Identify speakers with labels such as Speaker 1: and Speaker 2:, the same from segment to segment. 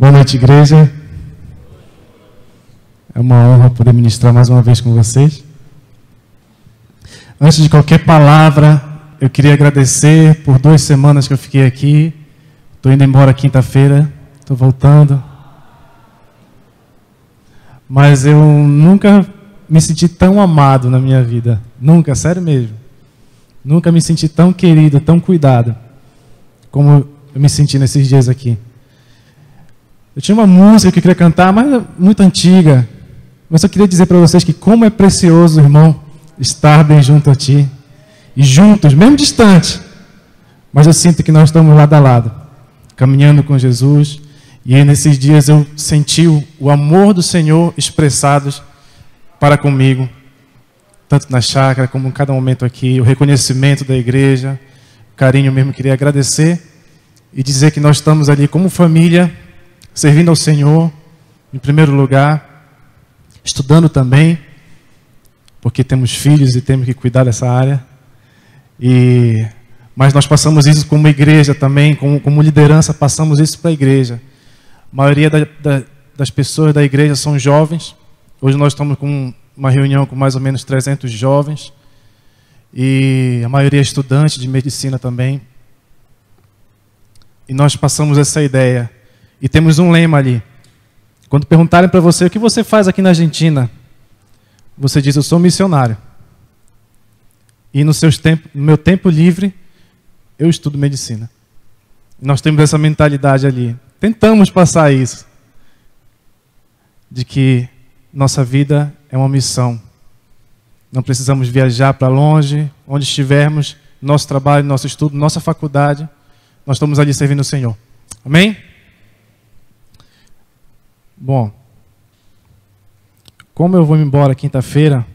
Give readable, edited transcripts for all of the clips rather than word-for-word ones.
Speaker 1: Boa noite, igreja. É uma honra poder ministrar mais uma vez com vocês. Antes de qualquer palavra, eu queria agradecer por 2 semanas que eu fiquei aqui. Estou indo embora quinta-feira, estou voltando. Mas eu nunca me senti tão amado na minha vida. Nunca, sério mesmo. Nunca me senti tão querido, tão cuidado, como eu me senti nesses dias aqui. Eu tinha uma música que eu queria cantar, mas muito antiga. Mas eu queria dizer para vocês que como é precioso, irmão, estar bem junto a ti. E juntos, mesmo distante. Mas eu sinto que nós estamos lado a lado, caminhando com Jesus. E aí, nesses dias eu senti o amor do Senhor expressados para comigo. Tanto na chácara como em cada momento aqui. O reconhecimento da igreja. O carinho mesmo. Queria agradecer e dizer que nós estamos ali como família, servindo ao Senhor, em primeiro lugar, estudando também, porque temos filhos e temos que cuidar dessa área. Mas nós passamos isso como igreja também, como liderança, passamos isso para a igreja. A maioria das pessoas da igreja são jovens. Hoje nós estamos com uma reunião com mais ou menos 300 jovens. E a maioria é estudante de medicina também. E nós passamos essa ideia. E temos um lema ali. Quando perguntarem para você o que você faz aqui na Argentina, você diz: eu sou missionário. E no meu tempo livre, eu estudo medicina. E nós temos essa mentalidade ali. Tentamos passar isso. De que nossa vida é uma missão. Não precisamos viajar para longe. Onde estivermos, nosso trabalho, nosso estudo, nossa faculdade, nós estamos ali servindo o Senhor. Amém? Bom, como eu vou embora quinta-feira,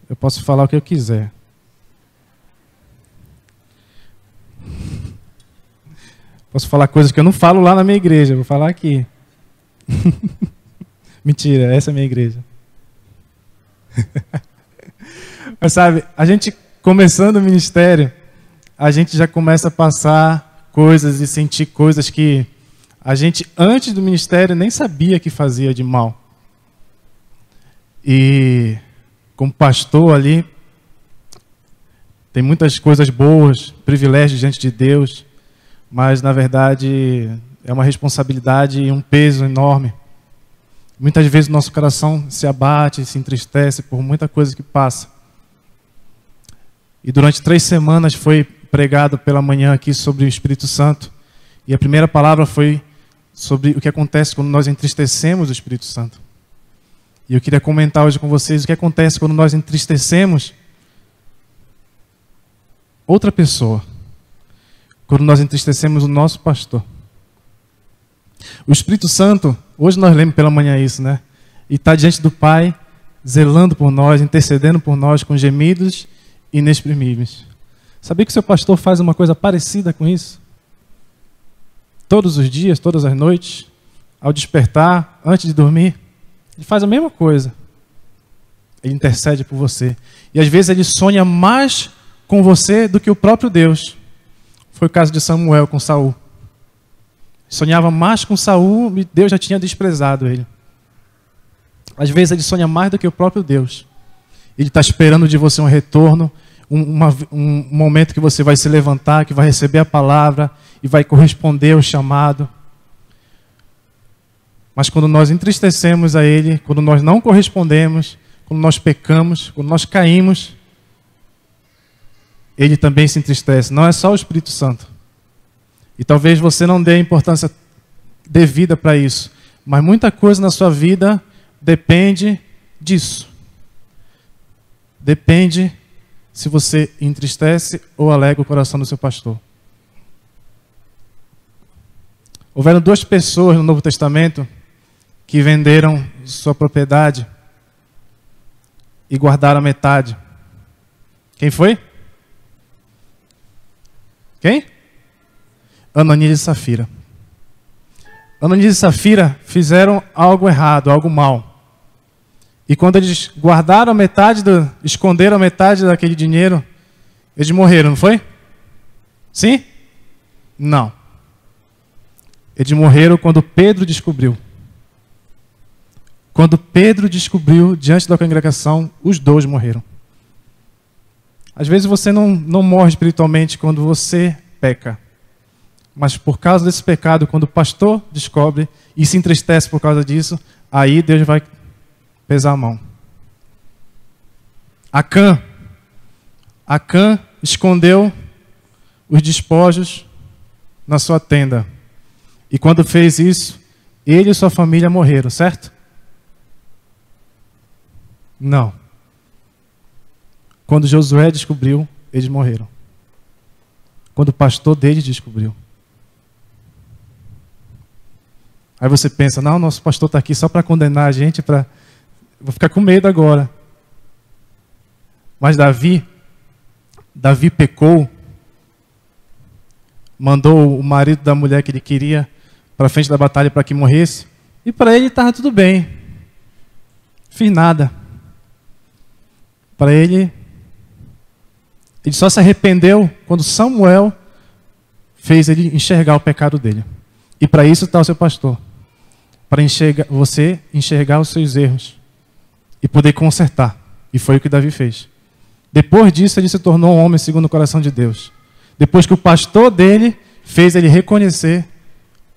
Speaker 1: eu posso falar o que eu quiser. Posso falar coisas que eu não falo lá na minha igreja, vou falar aqui. Mentira, essa é a minha igreja. Mas sabe, a gente começando o ministério, a gente já começa a passar coisas e sentir coisas que a gente, antes do ministério, nem sabia que fazia de mal. E, como pastor ali, tem muitas coisas boas, privilégios diante de Deus, mas, na verdade, é uma responsabilidade e um peso enorme. Muitas vezes o nosso coração se abate, se entristece por muita coisa que passa. E durante 3 semanas foi pregado pela manhã aqui sobre o Espírito Santo. E a primeira palavra foi sobre o que acontece quando nós entristecemos o Espírito Santo. E eu queria comentar hoje com vocês o que acontece quando nós entristecemos outra pessoa. Quando nós entristecemos o nosso pastor. O Espírito Santo, hoje nós lemos pela manhã isso, né? E está diante do Pai, zelando por nós, intercedendo por nós com gemidos inexprimíveis. Sabia que o seu pastor faz uma coisa parecida com isso? Todos os dias, todas as noites, ao despertar, antes de dormir, ele faz a mesma coisa. Ele intercede por você. E às vezes ele sonha mais com você do que o próprio Deus. Foi o caso de Samuel com Saul. Sonhava mais com Saul e Deus já tinha desprezado ele. Às vezes ele sonha mais do que o próprio Deus. Ele está esperando de você um retorno, um momento que você vai se levantar, que vai receber a palavra e vai corresponder ao chamado. Mas quando nós entristecemos a Ele, quando nós não correspondemos, quando nós pecamos, quando nós caímos, Ele também se entristece. Não é só o Espírito Santo. E talvez você não dê a importância devida para isso, mas muita coisa na sua vida depende disso. Depende se você entristece ou alegra o coração do seu pastor. Houveram 2 pessoas no Novo Testamento que venderam sua propriedade e guardaram a metade. Quem foi? Quem? Ananias e Safira. Ananias e Safira fizeram algo errado, algo mal. E quando eles guardaram a metade, esconderam a metade daquele dinheiro, eles morreram, não foi? Sim? Não. Eles morreram quando Pedro descobriu. Quando Pedro descobriu, diante da congregação, os dois morreram. Às vezes você não morre espiritualmente quando você peca. Mas por causa desse pecado, quando o pastor descobre e se entristece por causa disso, aí Deus vai pesar a mão. Acã escondeu os despojos na sua tenda. E quando fez isso, ele e sua família morreram, certo? Não. Quando Josué descobriu, eles morreram. Quando o pastor deles descobriu. Aí você pensa, não, nosso pastor está aqui só para condenar a gente, vou ficar com medo agora. Mas Davi pecou, mandou o marido da mulher que ele queria para frente da batalha para que morresse, e para ele estava tudo bem. Fiz nada. Para ele só se arrependeu quando Samuel fez ele enxergar o pecado dele. E para isso está o seu pastor. Para você enxergar os seus erros e poder consertar. E foi o que Davi fez. Depois disso, ele se tornou um homem segundo o coração de Deus. Depois que o pastor dele fez ele reconhecer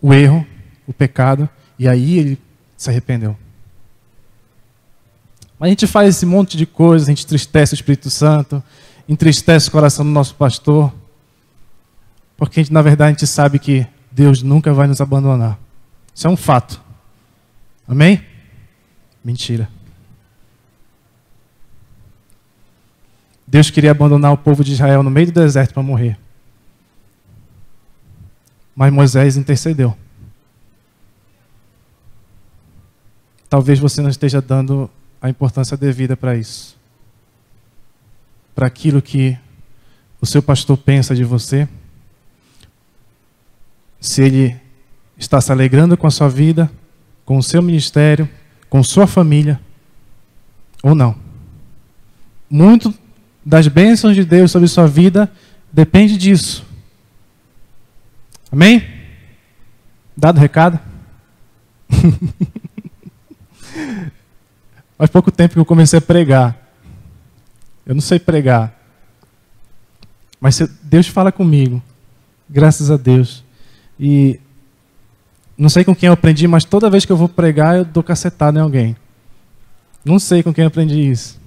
Speaker 1: o erro, o pecado, e aí ele se arrependeu. Mas a gente faz esse monte de coisas, a gente entristece o Espírito Santo, entristece o coração do nosso pastor, porque na verdade a gente sabe que Deus nunca vai nos abandonar. Isso é um fato. Amém? Mentira. Deus queria abandonar o povo de Israel no meio do deserto para morrer. Mas Moisés intercedeu. Talvez você não esteja dando a importância devida para isso. Para aquilo que o seu pastor pensa de você. Se ele está se alegrando com a sua vida, com o seu ministério, com sua família, ou não. Muito das bênçãos de Deus sobre sua vida depende disso. Amém? Dado o recado? Faz pouco tempo que eu comecei a pregar. Eu não sei pregar. Mas Deus fala comigo. Graças a Deus. E não sei com quem eu aprendi, mas toda vez que eu vou pregar, eu dou cacetada em alguém. Não sei com quem eu aprendi isso.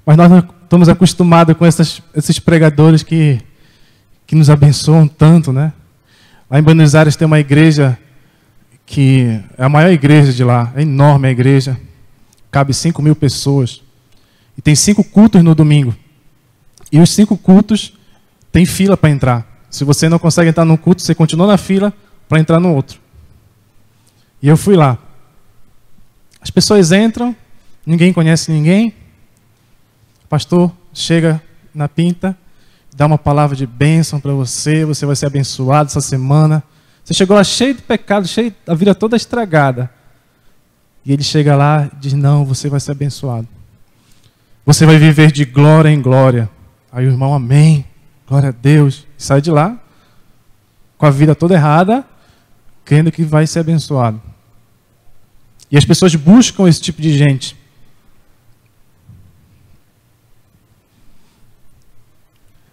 Speaker 1: Mas nós estamos acostumados com esses pregadores que nos abençoam tanto, né? Lá em Buenos Aires tem uma igreja que é a maior igreja de lá. É enorme a igreja. Cabe 5.000 pessoas. E tem 5 cultos no domingo. E os 5 cultos tem fila para entrar. Se você não consegue entrar num culto, você continua na fila para entrar no outro. E eu fui lá. As pessoas entram, ninguém conhece ninguém. O pastor chega na pinta, dá uma palavra de bênção para você, você vai ser abençoado essa semana. Você chegou lá cheio de pecado, cheio, a vida toda estragada. E ele chega lá e diz, não, você vai ser abençoado. Você vai viver de glória em glória. Aí o irmão, amém, glória a Deus. E sai de lá, com a vida toda errada, crendo que vai ser abençoado. E as pessoas buscam esse tipo de gente.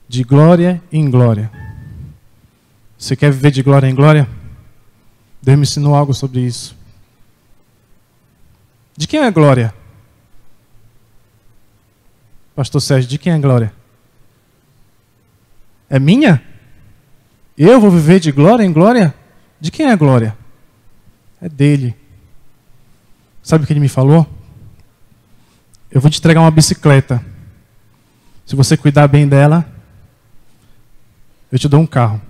Speaker 1: De glória em glória. Você quer viver de glória em glória? Deus me ensinou algo sobre isso. De quem é a glória? Pastor Sérgio, de quem é a glória? É minha? Eu vou viver de glória em glória? De quem é a glória? É dele. Sabe o que ele me falou? Eu vou te entregar uma bicicleta. Se você cuidar bem dela, eu te dou um carro.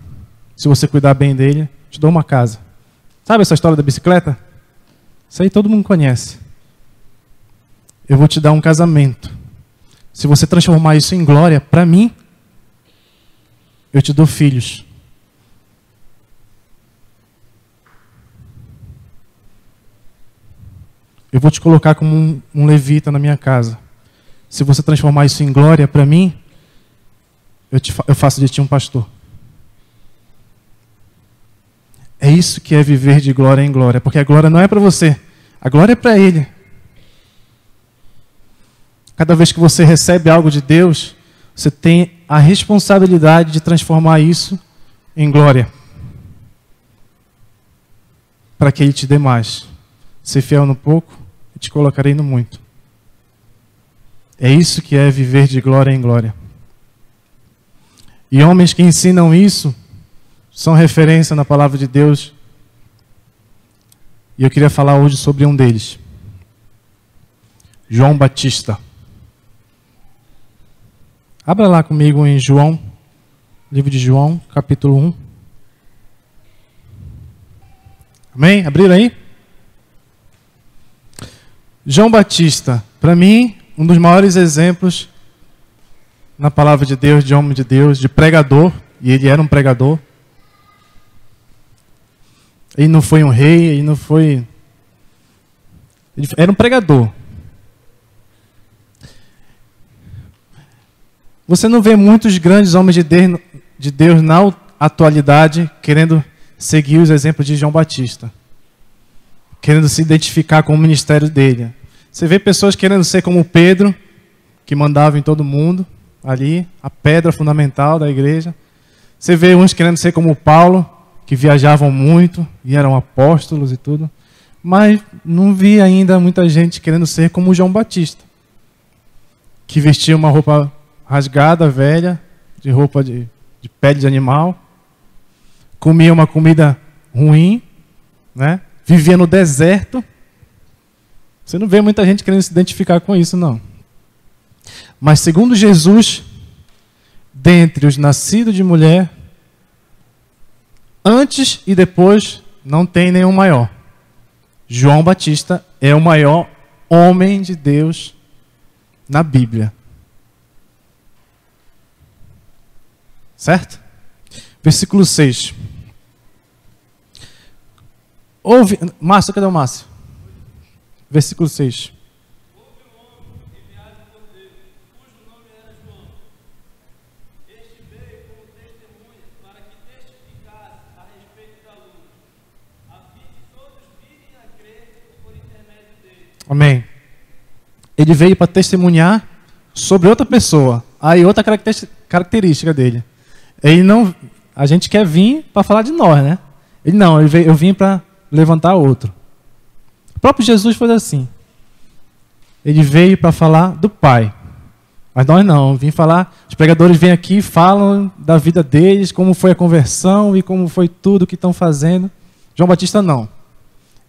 Speaker 1: Se você cuidar bem dele, eu te dou uma casa. Sabe essa história da bicicleta? Isso aí todo mundo conhece. Eu vou te dar um casamento. Se você transformar isso em glória, para mim, eu te dou filhos. Eu vou te colocar como um levita na minha casa. Se você transformar isso em glória para mim, eu faço de ti um pastor. É isso que é viver de glória em glória, porque a glória não é para você, a glória é para Ele. Cada vez que você recebe algo de Deus, você tem a responsabilidade de transformar isso em glória, para que Ele te dê mais. Ser fiel no pouco, eu te colocarei no muito. É isso que é viver de glória em glória. E homens que ensinam isso são referência na palavra de Deus. E eu queria falar hoje sobre um deles. João Batista. Abra lá comigo em João, livro de João, capítulo 1. Amém? Abriram aí? João Batista, para mim, um dos maiores exemplos na palavra de Deus, de homem de Deus, de pregador, e ele era um pregador. Ele não foi um rei, ele não foi... Ele era um pregador. Você não vê muitos grandes homens de Deus na atualidade querendo seguir os exemplos de João Batista, querendo se identificar com o ministério dele. Você vê pessoas querendo ser como Pedro, que mandava em todo mundo, ali, a pedra fundamental da igreja. Você vê uns querendo ser como Paulo, que viajavam muito e eram apóstolos e tudo. Mas não vi ainda muita gente querendo ser como João Batista, que vestia uma roupa rasgada, velha, de roupa de pele de animal, comia uma comida ruim, né? Vivia no deserto. Você não vê muita gente querendo se identificar com isso, não. Mas segundo Jesus, dentre os nascidos de mulher, antes e depois, não tem nenhum maior. João Batista é o maior homem de Deus na Bíblia. Certo? Versículo 6. Márcio, cadê o Márcio? Versículo 6.
Speaker 2: Houve um homem enviado por Deus, cujo nome era João. Este veio como testemunha para que testificasse a respeito da luz, a fim de todos virem a crer por intermédio dele.
Speaker 1: Amém. Ele veio para testemunhar sobre outra pessoa. Aí outra característica dele. Ele não, a gente quer vir para falar de nós, né? Ele não, eu vim para levantar outro. O próprio Jesus foi assim. Ele veio para falar do Pai. Mas nós não, vim falar, os pregadores vêm aqui e falam da vida deles, como foi a conversão e como foi tudo que estão fazendo. João Batista não.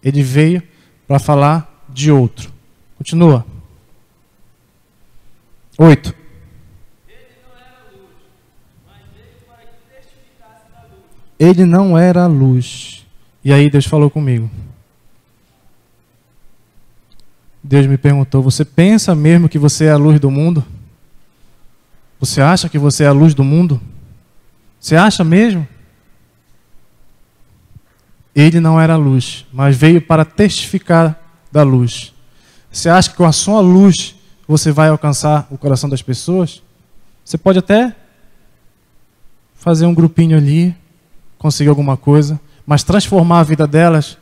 Speaker 1: Ele veio para falar de outro. Continua. 8. Ele não era a luz. E aí Deus falou comigo. Deus me perguntou, você pensa mesmo que você é a luz do mundo? Você acha que você é a luz do mundo? Você acha mesmo? Ele não era a luz, mas veio para testificar da luz. Você acha que com a sua luz você vai alcançar o coração das pessoas? Você pode até fazer um grupinho ali, conseguir alguma coisa, mas transformar a vida delas,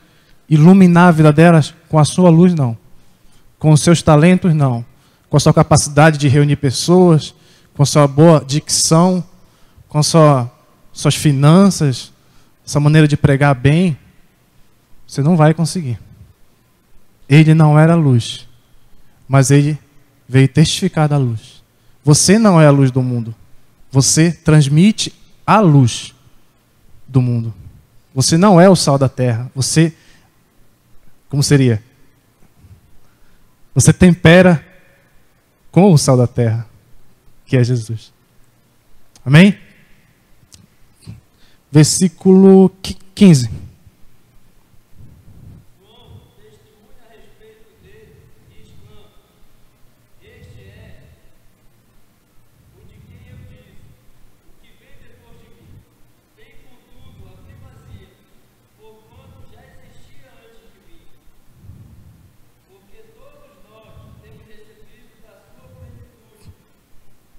Speaker 1: iluminar a vida delas com a sua luz, não. Com os seus talentos, não. Com a sua capacidade de reunir pessoas, com a sua boa dicção, com suas finanças, essa maneira de pregar bem, você não vai conseguir. Ele não era a luz, mas ele veio testificar da luz. Você não é a luz do mundo. Você transmite a luz do mundo. Você não é o sal da terra. Você, como seria? Você tempera com o sal da terra, que é Jesus. Amém? Versículo 15.
Speaker 2: João testemunha a respeito dele e exclama: Este é o de quem eu disse, o que vem depois de mim. Tem, contudo, a primazia, porquanto já existia antes de mim. Porque todos nós temos recebido da sua plenitude,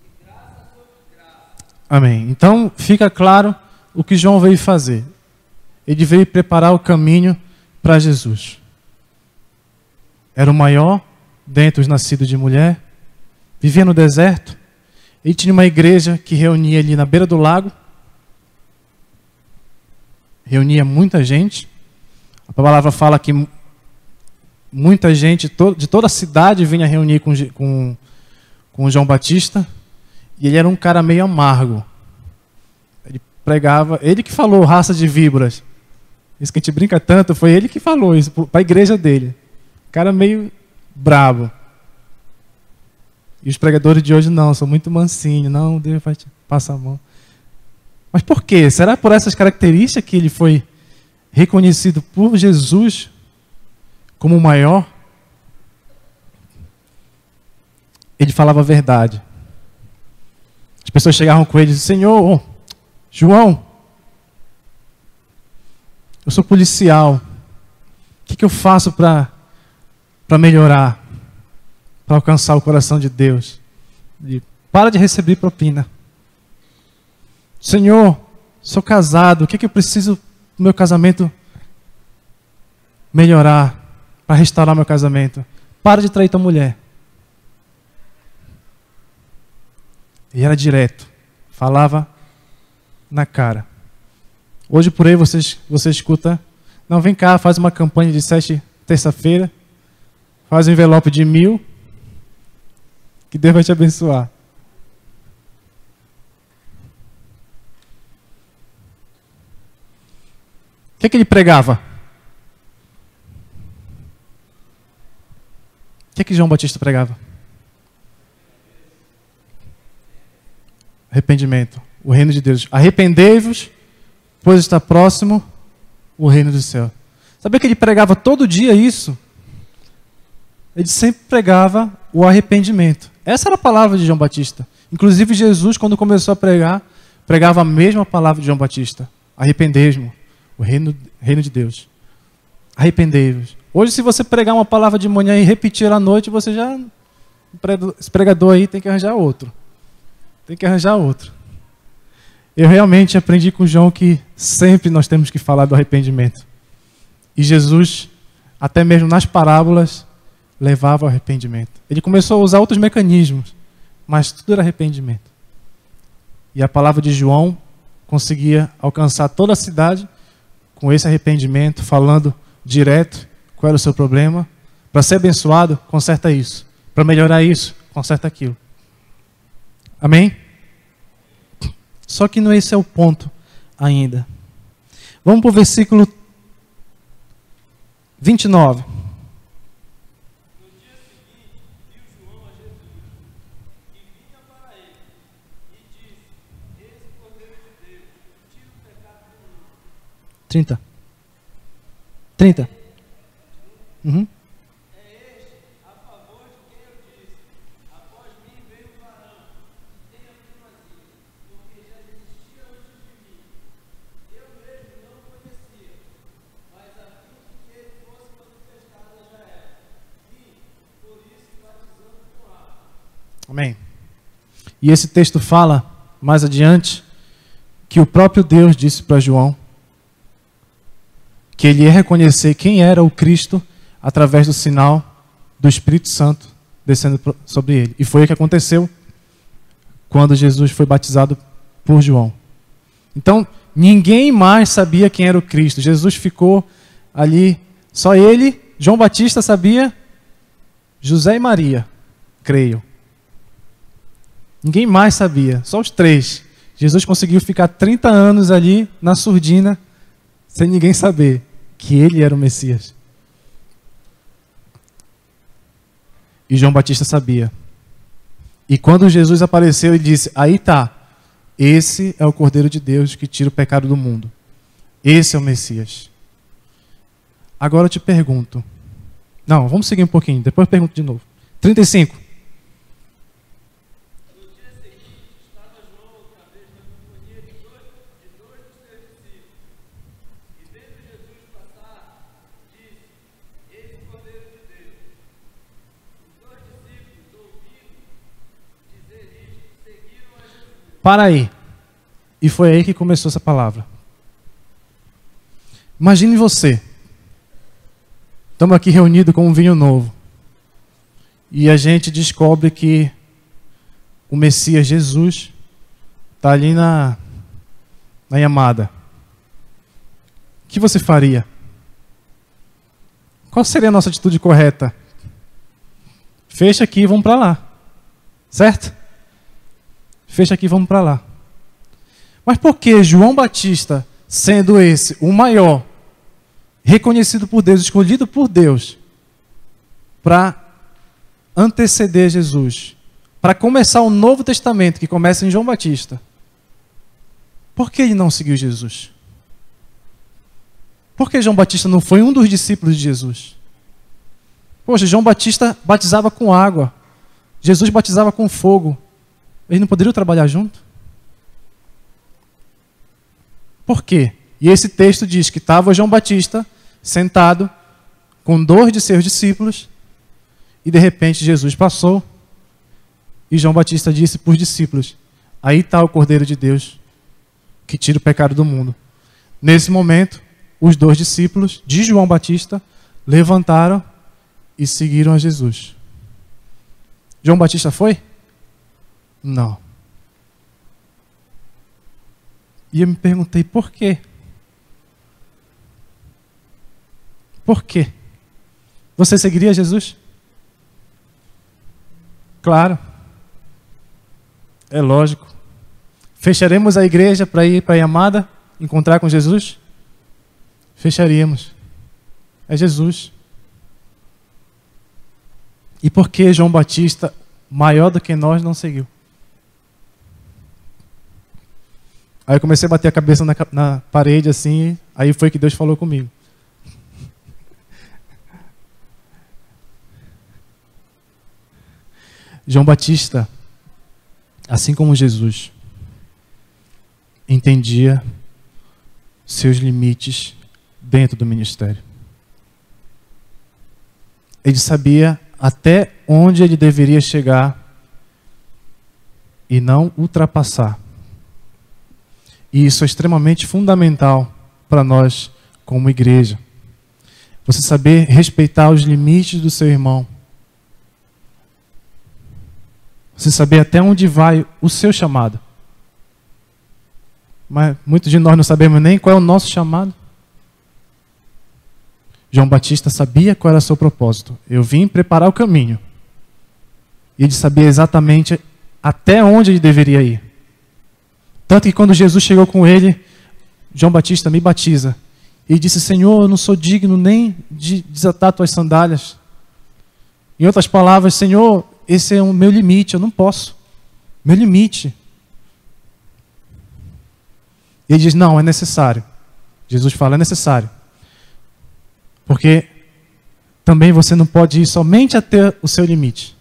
Speaker 2: e graça sobre graça.
Speaker 1: Amém. Então, fica claro o que João veio fazer. ele veio preparar o caminho para Jesus. Era o maior dentre os nascidos de mulher, vivia no deserto, ele tinha uma igreja que reunia ali na beira do lago, reunia muita gente. A palavra fala que muita gente de toda a cidade vinha reunir com João Batista, e ele era um cara meio amargo. Ele pregava, ele que falou raça de víboras. Isso que a gente brinca tanto, foi ele que falou isso para a igreja dele. Cara meio brabo. E os pregadores de hoje não, são muito mansinhos. Não, Deus vai te passar a mão. Mas por quê? Será por essas características que ele foi reconhecido por Jesus como o maior? Ele falava a verdade. As pessoas chegavam com ele e diziam: Senhor, João, eu sou policial. O que eu faço para melhorar? Para alcançar o coração de Deus? E para de receber propina. Senhor, sou casado. O que eu preciso do meu casamento melhorar? Para restaurar meu casamento? Para de trair tua mulher. E era direto. Falava na cara. Hoje por aí você escuta: não, vem cá, faz uma campanha de 7 terça-feira. Faz um envelope de 1.000. Que Deus vai te abençoar. O que ele pregava? O que João Batista pregava? Arrependimento. O reino de Deus. Arrependei-vos, pois está próximo o reino do céu. Sabia que ele pregava todo dia isso? Ele sempre pregava o arrependimento. Essa era a palavra de João Batista. Inclusive Jesus, quando começou a pregar, pregava a mesma palavra de João Batista. Arrependei-vos, o reino de Deus. Arrependei-vos. Hoje, se você pregar uma palavra de manhã e repetir à noite, você já... Esse pregador aí tem que arranjar outro. Tem que arranjar outro. Eu realmente aprendi com João que sempre nós temos que falar do arrependimento. E Jesus, até mesmo nas parábolas, levava ao arrependimento. Ele começou a usar outros mecanismos, mas tudo era arrependimento. E a palavra de João conseguia alcançar toda a cidade com esse arrependimento, falando direto qual era o seu problema. Para ser abençoado, conserta isso. Para melhorar isso, conserta aquilo. Amém? Só que não esse é o ponto ainda. Vamos para o versículo 29.
Speaker 2: No dia seguinte, viu João a Jesus, que vinha para ele, e disse: Eis o Cordeiro de Deus, que tira o pecado do mundo.
Speaker 1: 30. 30. Uhum.
Speaker 2: É este a favor de quem eu disse: após mim veio o varão, que tem a primazia, porque já existia antes de mim. Eu mesmo não o conhecia, mas a fim de que ele fosse manifestado já era. E, por isso, batizando com água.
Speaker 1: Amém. E esse texto fala, mais adiante, que o próprio Deus disse para João que ele ia reconhecer quem era o Cristo através do sinal do Espírito Santo descendo sobre ele. E foi o que aconteceu quando Jesus foi batizado por João. Então, ninguém mais sabia quem era o Cristo. Jesus ficou ali, só ele, João Batista sabia, José e Maria, creio. Ninguém mais sabia, só os 3. Jesus conseguiu ficar 30 anos ali na surdina, sem ninguém saber que ele era o Messias. E João Batista sabia. E quando Jesus apareceu, ele disse: aí está, esse é o Cordeiro de Deus que tira o pecado do mundo. Esse é o Messias. Agora eu te pergunto. Não, vamos seguir um pouquinho, depois eu pergunto de novo. 35.
Speaker 2: No dia seguinte, estava João outra vez na companhia de dois dos seus discípulos. E vendo Jesus passar, disse: Eis o Cordeiro de Deus. Os 2 discípulos, ouvindo dizer isto, seguiram a Jesus.
Speaker 1: Para aí. E foi aí que começou essa palavra. Imagine você. Estamos aqui reunidos com um vinho novo. E a gente descobre que o Messias Jesus está ali na Yamada. O que você faria? Qual seria a nossa atitude correta? Fecha aqui e vamos para lá. Certo? Fecha aqui e vamos para lá. Mas por que João Batista, sendo esse o maior, reconhecido por Deus, escolhido por Deus, para anteceder Jesus, para começar o Novo Testamento, que começa em João Batista, por que ele não seguiu Jesus? Por que João Batista não foi um dos discípulos de Jesus? Poxa, João Batista batizava com água, Jesus batizava com fogo. Eles não poderiam trabalhar junto? Por quê? E esse texto diz que estava João Batista sentado com 2 de seus discípulos e de repente Jesus passou e João Batista disse para os discípulos: aí está o Cordeiro de Deus que tira o pecado do mundo. Nesse momento, os 2 discípulos de João Batista levantaram e seguiram a Jesus. João Batista foi? Não. E eu me perguntei, por quê? Por quê? Você seguiria Jesus? Claro. É lógico. Fecharemos a igreja para ir para a Yamada, encontrar com Jesus? Fecharíamos. É Jesus. E por que João Batista, maior do que nós, não seguiu? Aí eu comecei a bater a cabeça na parede assim, aí foi que Deus falou comigo. João Batista, assim como Jesus, entendia seus limites dentro do ministério. Ele sabia até onde ele deveria chegar e não ultrapassar. E isso é extremamente fundamental para nós como igreja. Você saber respeitar os limites do seu irmão. Você saber até onde vai o seu chamado. Mas muitos de nós não sabemos nem qual é o nosso chamado. João Batista sabia qual era o seu propósito. Eu vim preparar o caminho. E ele sabia exatamente até onde ele deveria ir. Tanto que quando Jesus chegou com ele, João Batista: me batiza. E disse: Senhor, eu não sou digno nem de desatar tuas sandálias. Em outras palavras, Senhor, esse é o meu limite, eu não posso. Meu limite. E ele diz: não, é necessário. Jesus fala: é necessário. Porque também você não pode ir somente até o seu limite.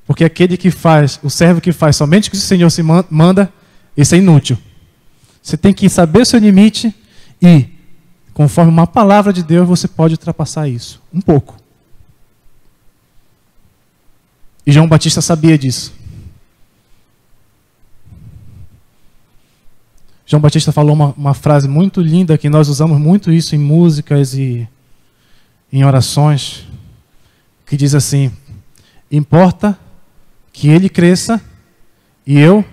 Speaker 1: Porque aquele que faz, o servo que faz somente o que o Senhor se manda, esse é inútil. Você tem que saber o seu limite e, conforme uma palavra de Deus, você pode ultrapassar isso. Um pouco. E João Batista sabia disso. João Batista falou uma frase muito linda, que nós usamos muito isso em músicas e em orações, que diz assim: importa que ele cresça e eu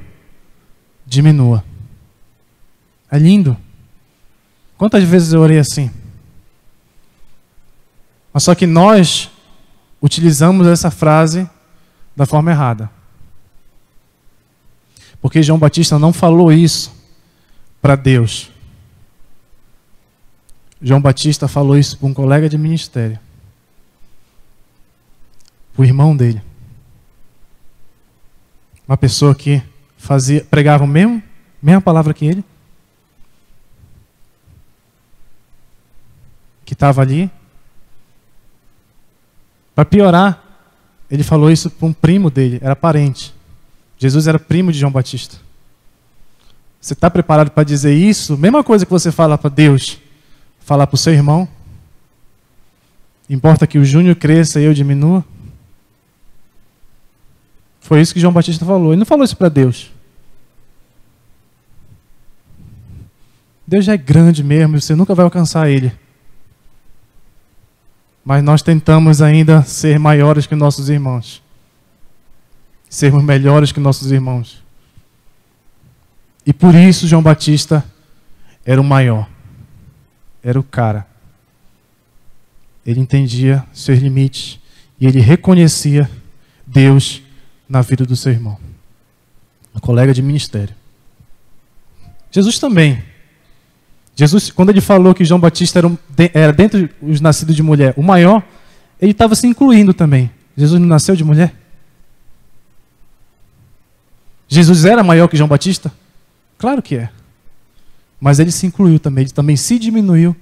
Speaker 1: diminua. É lindo. Quantas vezes eu orei assim? Mas só que nós utilizamos essa frase da forma errada. Porque João Batista não falou isso para Deus. João Batista falou isso para um colega de ministério. Para o irmão dele. Uma pessoa que pregava a mesma palavra que ele. Que estava ali. Para piorar, ele falou isso para um primo dele, era parente. Jesus era primo de João Batista. Você está preparado para dizer isso? Mesma coisa que você fala para Deus, falar para o seu irmão? Importa que o Júnior cresça e eu diminua? Foi isso que João Batista falou. Ele não falou isso para Deus. Deus já é grande mesmo, você nunca vai alcançar Ele. Mas nós tentamos ainda ser maiores que nossos irmãos. Sermos melhores que nossos irmãos. E por isso João Batista era o maior. Era o cara. Ele entendia seus limites e ele reconhecia Deus na vida do seu irmão. Um colega de ministério. Jesus também. Jesus, quando ele falou que João Batista era dentre os nascidos de mulher o maior, ele estava se incluindo também. Jesus não nasceu de mulher? Jesus era maior que João Batista? Claro que é. Mas ele se incluiu também, ele também se diminuiu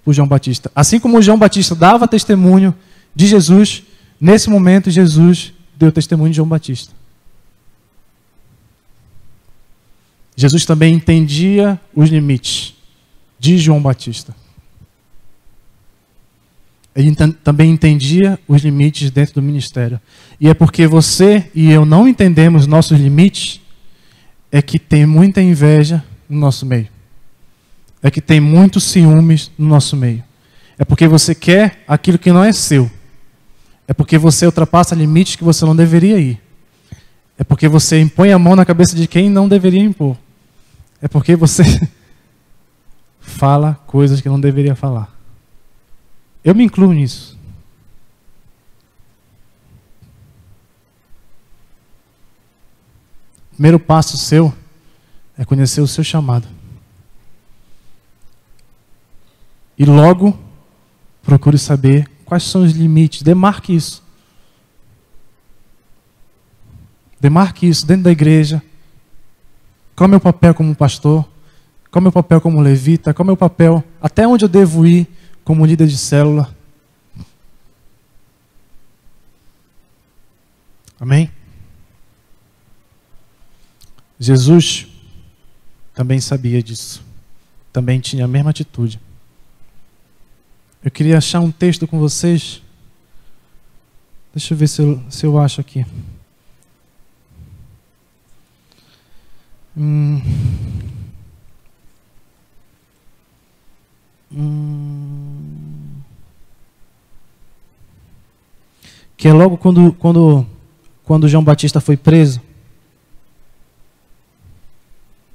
Speaker 1: por João Batista. Assim como João Batista dava testemunho de Jesus, nesse momento Jesus deu testemunho de João Batista. Jesus também entendia os limites de João Batista. Ele também entendia os limites dentro do ministério. E é porque você e eu não entendemos nossos limites, é que tem muita inveja no nosso meio. É que tem muitos ciúmes no nosso meio. É porque você quer aquilo que não é seu. É porque você ultrapassa limites que você não deveria ir. É porque você impõe a mão na cabeça de quem não deveria impor. É porque você fala coisas que não deveria falar. Eu me incluo nisso. O primeiro passo seu é conhecer o seu chamado. E logo procure saber quais são os limites. Demarque isso. Demarque isso dentro da igreja. Qual é o meu papel como pastor? Qual é o meu papel como levita? Qual é o meu papel? Até onde eu devo ir como líder de célula? Amém? Jesus também sabia disso. Também tinha a mesma atitude. Eu queria achar um texto com vocês. Deixa eu ver se eu acho aqui. Que é logo quando João Batista foi preso.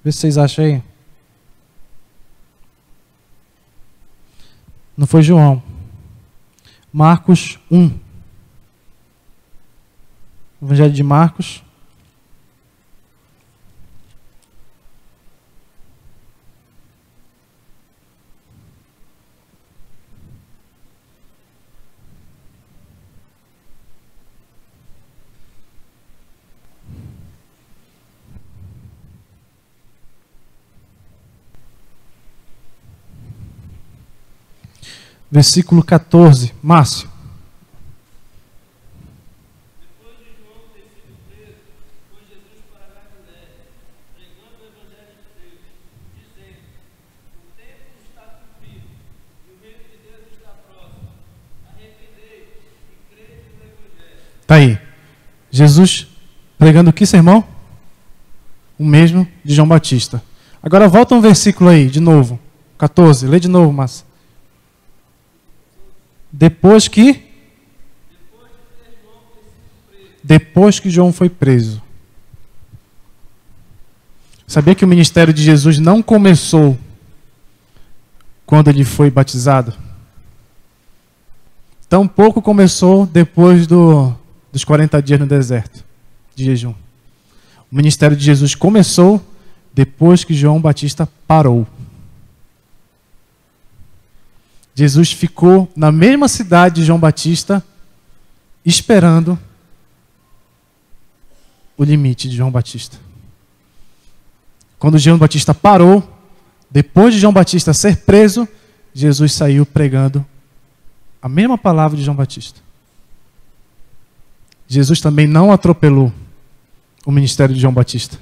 Speaker 1: Vê se vocês acham aí. Não foi João. Marcos 1. Evangelho de Marcos. Versículo 14. Márcio.
Speaker 2: Depois de João ter sido preso, foi Jesus para a Galiléia, pregando o evangelho de Deus, dizendo: o tempo está cumprido e o reino de Deus está próximo. Arrependei-vos e crede no evangelho.
Speaker 1: Está aí. Jesus pregando que sermão? O mesmo de João Batista. Agora volta um versículo aí, de novo. 14. Lê de novo, Márcio. Depois que João foi preso. Sabia que o ministério de Jesus não começou quando ele foi batizado? Tampouco começou depois dos 40 dias no deserto de jejum. O ministério de Jesus começou depois que João Batista parou. Jesus ficou na mesma cidade de João Batista, esperando o limite de João Batista. Quando João Batista parou, depois de João Batista ser preso, Jesus saiu pregando a mesma palavra de João Batista. Jesus também não atropelou o ministério de João Batista.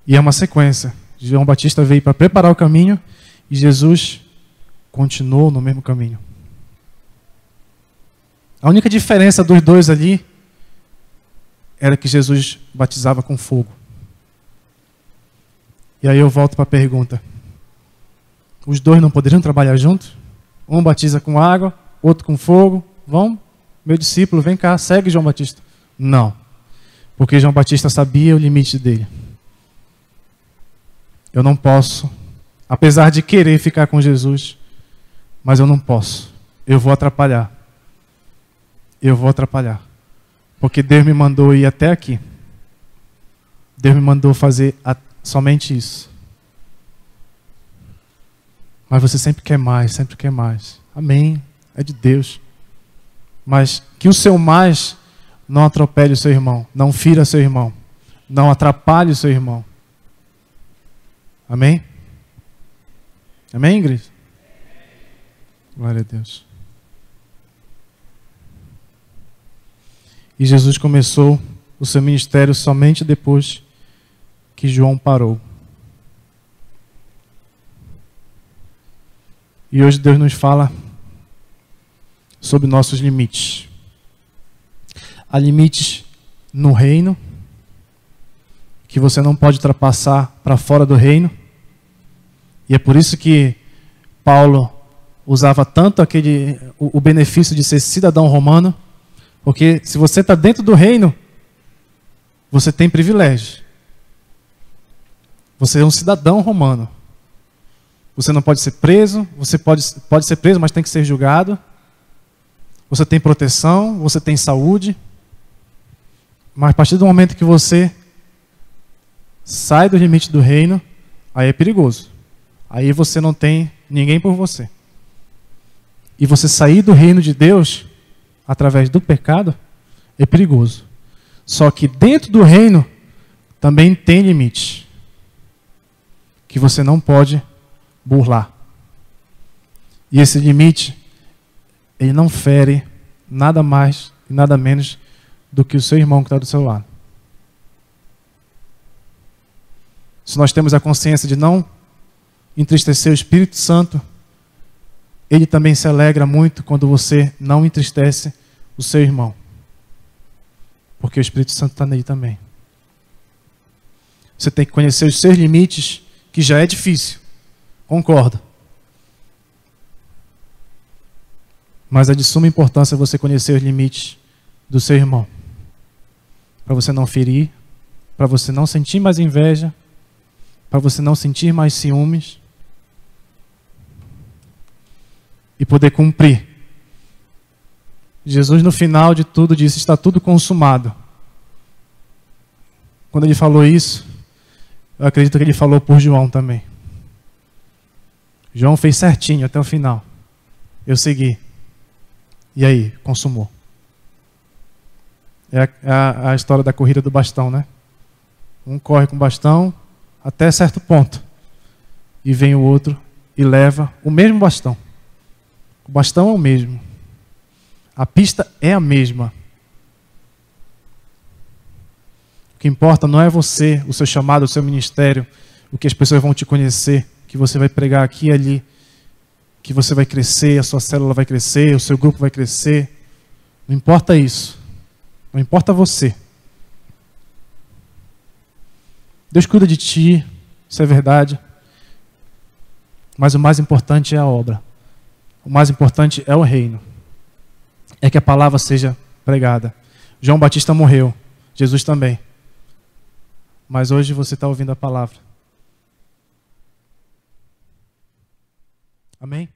Speaker 1: E é uma sequência. João Batista veio para preparar o caminho e Jesus continuou no mesmo caminho. A única diferença dos dois ali era que Jesus batizava com fogo. E aí eu volto para a pergunta. Os dois não poderiam trabalhar juntos? Um batiza com água, outro com fogo. Vão, meu discípulo, vem cá, segue João Batista. Não. Porque João Batista sabia o limite dele. Eu não posso, apesar de querer ficar com Jesus, mas eu não posso. Eu vou atrapalhar. Eu vou atrapalhar. Porque Deus me mandou ir até aqui. Deus me mandou fazer somente isso. Mas você sempre quer mais, sempre quer mais. Amém. É de Deus. Mas que o seu mais não atropele o seu irmão, não fira seu irmão, não atrapalhe o seu irmão. Amém? Amém, igreja? Glória a Deus. E Jesus começou o seu ministério somente depois que João parou. E hoje Deus nos fala sobre nossos limites. Há limites no reino que você não pode ultrapassar para fora do reino. E é por isso que Paulo usava tanto o benefício de ser cidadão romano, porque se você está dentro do reino, você tem privilégio. Você é um cidadão romano. Você não pode ser preso, você pode ser preso, mas tem que ser julgado. Você tem proteção, você tem saúde. Mas a partir do momento que você sai do limite do reino, aí é perigoso. Aí você não tem ninguém por você. E você sair do reino de Deus, através do pecado, é perigoso. Só que dentro do reino, também tem limites. Que você não pode burlar. E esse limite, ele não fere nada mais e nada menos do que o seu irmão que está do seu lado. Se nós temos a consciência de não entristecer o Espírito Santo, ele também se alegra muito quando você não entristece o seu irmão. Porque o Espírito Santo está nele também. Você tem que conhecer os seus limites, que já é difícil. Concordo. Mas é de suma importância você conhecer os limites do seu irmão. Para você não ferir, para você não sentir mais inveja, para você não sentir mais ciúmes e poder cumprir. Jesus no final de tudo disse, está tudo consumado. Quando ele falou isso, eu acredito que ele falou por João também. João fez certinho até o final. Eu segui. E aí, consumou. É a história da corrida do bastão, né? Um corre com o bastão até certo ponto. E vem o outro e leva o mesmo bastão. O bastão é o mesmo. A pista é a mesma. O que importa não é você, o seu chamado, o seu ministério, o que as pessoas vão te conhecer, que você vai pregar aqui e ali, que você vai crescer, a sua célula vai crescer, o seu grupo vai crescer. Não importa isso. Não importa você. Deus cuida de ti, isso é verdade. Mas o mais importante é a obra. O mais importante é o reino. É que a palavra seja pregada. João Batista morreu, Jesus também. Mas hoje você está ouvindo a palavra. Amém?